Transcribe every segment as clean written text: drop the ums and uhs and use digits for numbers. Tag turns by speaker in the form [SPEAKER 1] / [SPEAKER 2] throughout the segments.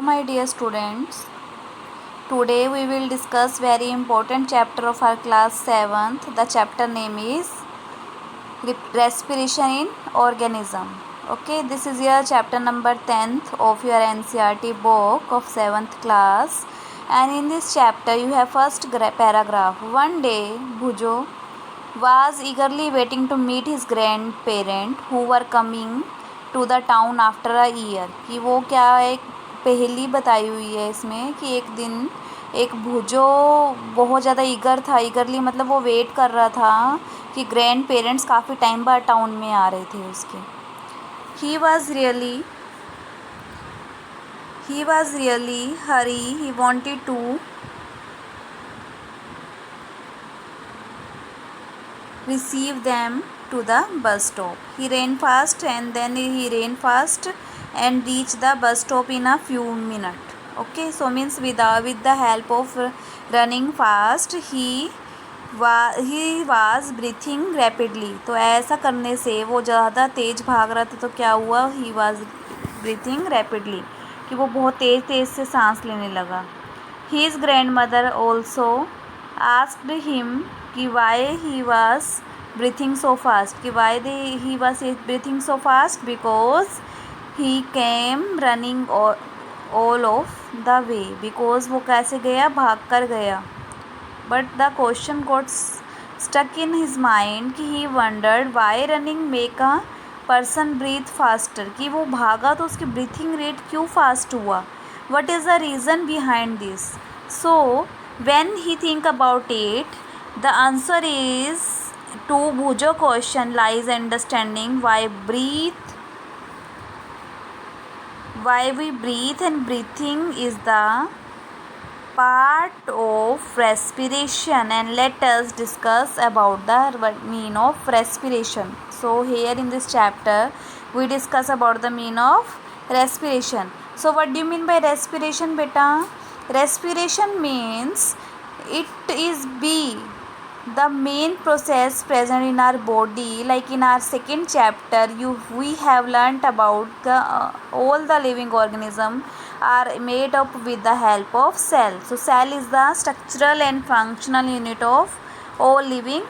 [SPEAKER 1] My dear students, today we will discuss very important chapter of our class 7th. The chapter name is respiration in organism. Okay, this is your chapter number 10th of your NCERT book of 7th class, and in this chapter you have first paragraph. One day Bhujo was eagerly waiting to meet his grandparent who were coming to the town after a year. कि वो क्या एक पहेली बताई हुई है इसमें कि एक दिन एक भुजो बहुत ज़्यादा ईगरली मतलब वो वेट कर रहा था कि ग्रैंड पेरेंट्स काफ़ी टाइम बाद टाउन में आ रहे थे उसके. He was really hurry. He wanted to receive them to the bus stop. He ran fast and reached the bus stop in a few minutes. Okay, so means with the help of running fast he was breathing rapidly. तो ऐसा करने से वो ज़्यादा तेज़ भाग रहा था तो क्या हुआ, he was breathing rapidly कि वो बहुत तेज़ से सांस लेने लगा. His grandmother also asked him कि why he was breathing so fast, कि why he was breathing so fast, because he came running all of the way, because वो कैसे गया, भाग कर गया. But the question got stuck in his mind कि he wondered why running make a person breathe faster, कि वो भागा तो उसकी breathing rate क्यों fast हुआ. What is the reason behind this? So when he think about it, the answer is to Bhujo question lies understanding why we breathe, and breathing is the part of respiration. And let us discuss about the meaning of respiration. So here in this chapter we discuss about the meaning of respiration. So what do you mean by respiration, beta? Respiration means it is the main process present in our body. Like in our second chapter we have learnt about the all the living organism are made up with the help of cell. So cell is the structural and functional unit of all living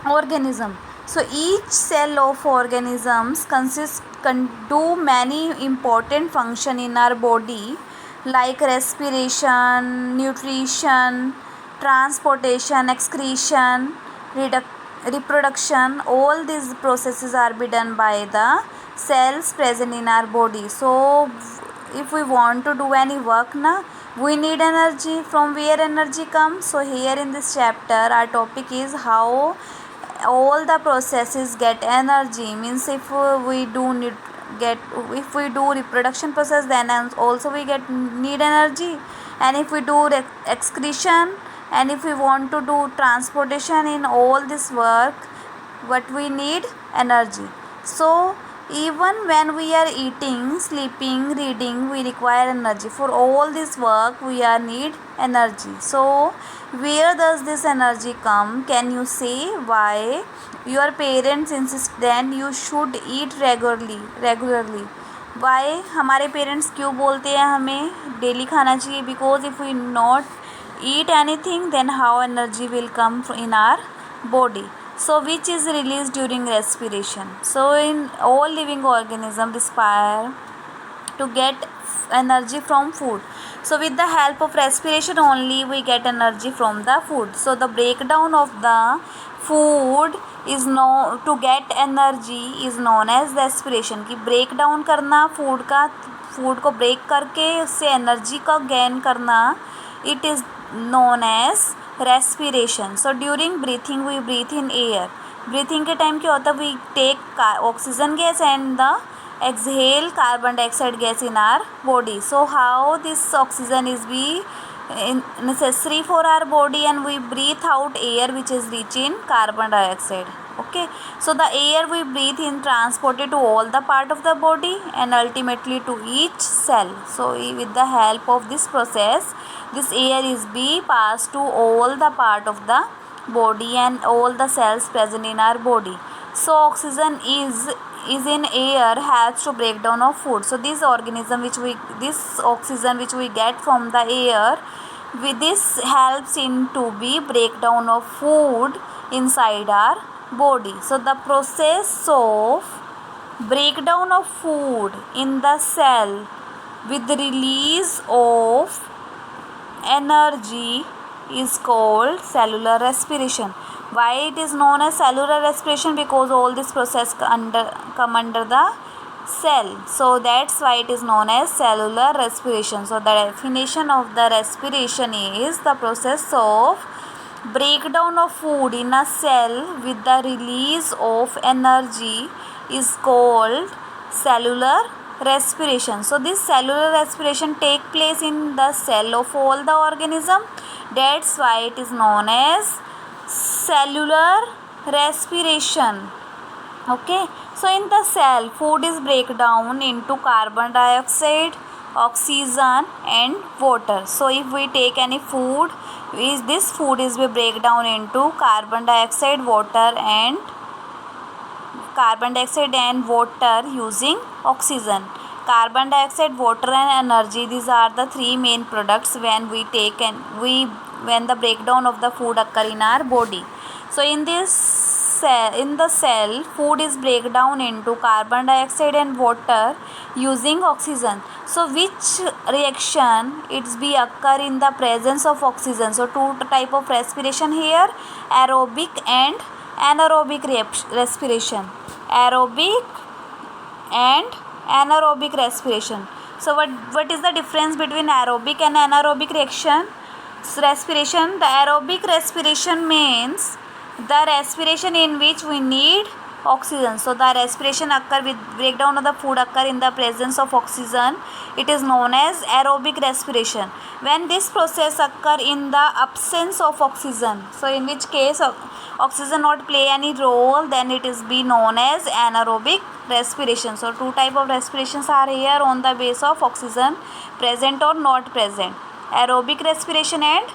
[SPEAKER 1] organism. So each cell of organisms can do many important function in our body, like respiration, nutrition, transportation, excretion, reproduction. All these processes are be done by the cells present in our body. So if we want to do any work we need energy. From where energy comes? So here in this chapter our topic is how all the processes get energy. Means if we do reproduction process, then also we need energy. And if we do excretion, and if we want to do transportation, in all this work what we need? Energy. So even when we are eating, sleeping, reading, we require energy. For all this work we need energy. So where does this energy come? Can you say why your parents insist then you should eat regularly? Why हमारे parents क्यों बोलते हैं हमें daily खाना चाहिए? Because if we not eat anything, then how energy will come in our body? So which is released during respiration. So in all living organisms respire to get energy from food. So with the help of respiration only we get energy from the food. So the breakdown of the food is to get energy is known as respiration. कि break down करना food को break करके उससे energy का gain करना, it is known as respiration. So during breathing we breathe in air. Breathing के time क्या होता है? We take oxygen gas and the exhale carbon dioxide gas in our body. So how this oxygen is necessary for our body, and we breathe out air which is rich in carbon dioxide. Okay, so the air we breathe in transported to all the part of the body and ultimately to each cell. So with the help of this process this air is passed to all the part of the body and all the cells present in our body. So oxygen is is in air helps to break down of food. So this oxygen which we get from the air, with this helps in to be breakdown of food inside our body. So the process of breakdown of food in the cell with the release of energy is called cellular respiration. Why it is known as cellular respiration? Because all this process come under the cell. So that's why it is known as cellular respiration. So the definition of the respiration is the process of breakdown of food in a cell with the release of energy is called cellular respiration. So this cellular respiration take place in the cell of all the organism. That's why it is known as cellular respiration. Okay, so in the cell, food is break down into carbon dioxide, oxygen and water. So if we take any food, this food is be break down into carbon dioxide, water and water using oxygen. Carbon dioxide, water and energy, these are the three main products when we take when the breakdown of the food occur in our body. So in the cell, food is break down into carbon dioxide and water using oxygen. So which reaction it's be occur in the presence of oxygen? So two type of respiration here, aerobic and anaerobic respiration. Aerobic and anaerobic respiration. So what is the difference between aerobic and anaerobic respiration? The aerobic respiration means the respiration in which we need oxygen. So the respiration occur with breakdown of the food occur in the presence of oxygen. It is known as aerobic respiration. When this process occur in the absence of oxygen, so in which case oxygen not play any role, then it is be known as anaerobic respiration. So two type of respirations are here on the base of oxygen present or not present: aerobic respiration and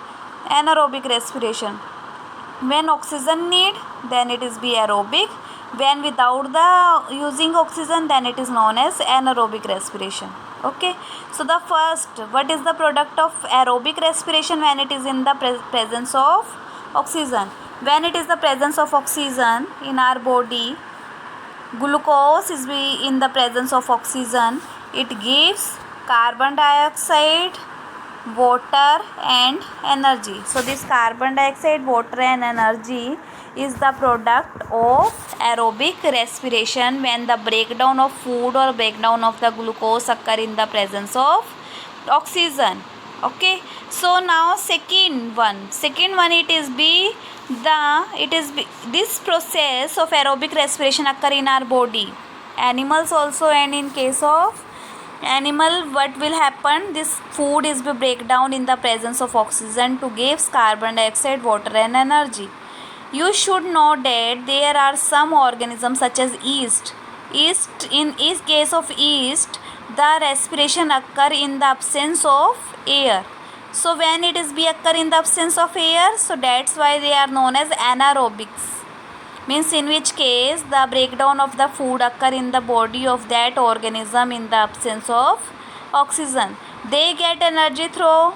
[SPEAKER 1] anaerobic respiration. When oxygen need, then it is be aerobic. When without the using oxygen, then it is known as anaerobic respiration. Okay, so the first, what is the product of aerobic respiration? When it is in the presence of oxygen. When it is the presence of oxygen in our body, glucose is in the presence of oxygen. It gives carbon dioxide, water and energy. So this carbon dioxide, water and energy is the product of aerobic respiration when the breakdown of food or breakdown of the glucose occur in the presence of oxygen. Okay, so now second one it is this process of aerobic respiration occur in our body, animals also. And in case of animal, what will happen? This food is be break down in the presence of oxygen to give carbon dioxide, water and energy. You should know that there are some organisms such as yeast. In each case of yeast, the respiration occur in the absence of air. So when it is be occur in the absence of air, so that's why they are known as anaerobics. Means in which case the breakdown of the food occur in the body of that organism in the absence of oxygen. They get energy through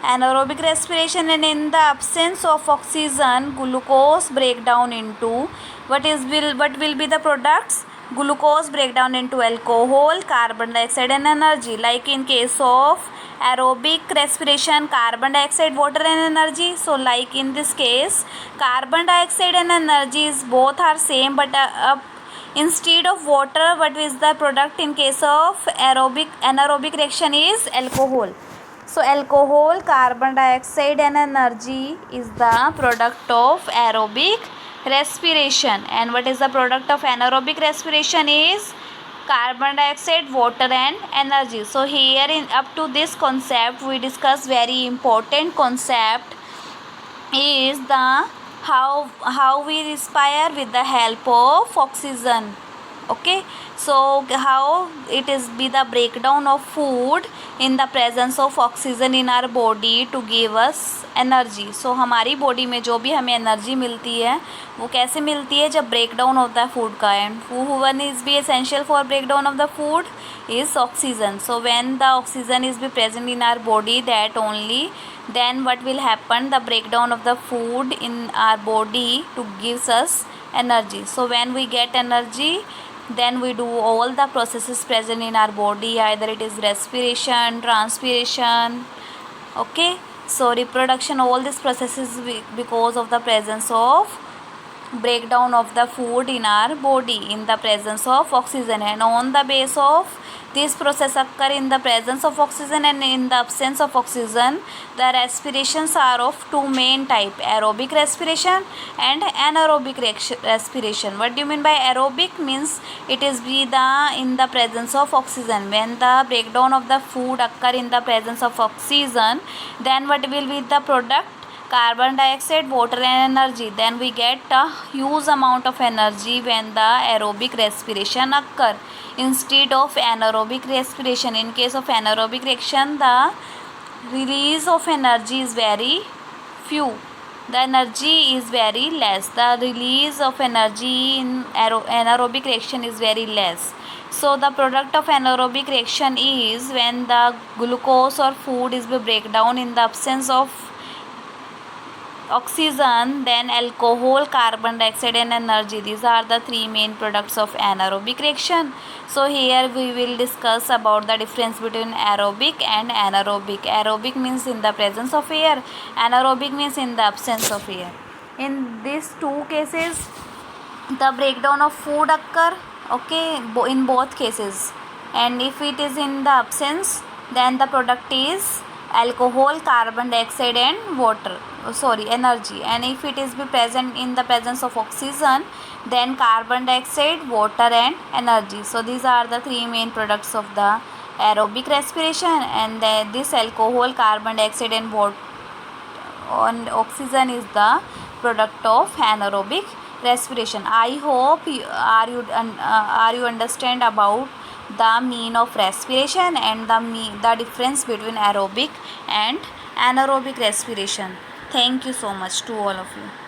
[SPEAKER 1] anaerobic respiration, and in the absence of oxygen, glucose breakdown into what will be the products? Glucose breakdown into alcohol, carbon dioxide and energy. Like in case of aerobic respiration, carbon dioxide, water and energy. So like in this case, carbon dioxide and energy is both are same, but instead of water, what is the product in case of anaerobic reaction is alcohol. So alcohol, carbon dioxide and energy is the product of aerobic respiration. And what is the product of anaerobic respiration is carbon dioxide, water and energy. So here in up to this concept we discuss very important concept is the how we respire with the help of oxygen. Okay, so how it is be the breakdown of food in the presence of oxygen in our body to give us energy. So हमारी body में जो भी हमें energy मिलती है वो कैसे मिलती है, जब ब्रेकडाउन ऑफ द फूड का. And one is be essential for breakdown of the food is oxygen. So when the oxygen is be present in our body, that only then what will happen, the breakdown of the food in our body to gives us energy. So when we get energy, then we do all the processes present in our body, either it is respiration, transpiration, okay, so reproduction, all these processes because of the presence of breakdown of the food in our body in the presence of oxygen. And on the base of this process occur in the presence of oxygen and in the absence of oxygen, the respirations are of two main type, aerobic respiration and anaerobic respiration. What do you mean by aerobic? Means it is be the in the presence of oxygen. When the breakdown of the food occur in the presence of oxygen, then what will be the product? Carbon dioxide, water and energy. Then we get a huge amount of energy when the aerobic respiration occur instead of anaerobic respiration. In case of anaerobic reaction, the release of energy is very few. The energy is very less. The release of energy in anaerobic reaction is very less. So the product of anaerobic reaction is when the glucose or food is break down in the absence of oxygen, then alcohol, carbon dioxide and energy. These are the three main products of anaerobic reaction. So here we will discuss about the difference between aerobic and anaerobic. Aerobic means in the presence of air, anaerobic means in the absence of air. In these two cases, the breakdown of food occur, okay, in both cases. And if it is in the absence, then the product is alcohol, carbon dioxide and water, energy. And if it is be present in the presence of oxygen, then carbon dioxide, water and energy. So these are the three main products of the aerobic respiration. And this alcohol, carbon dioxide and water and oxygen is the product of anaerobic respiration. I hope are you understand about the mean of respiration and the difference between aerobic and anaerobic respiration. Thank you so much to all of you.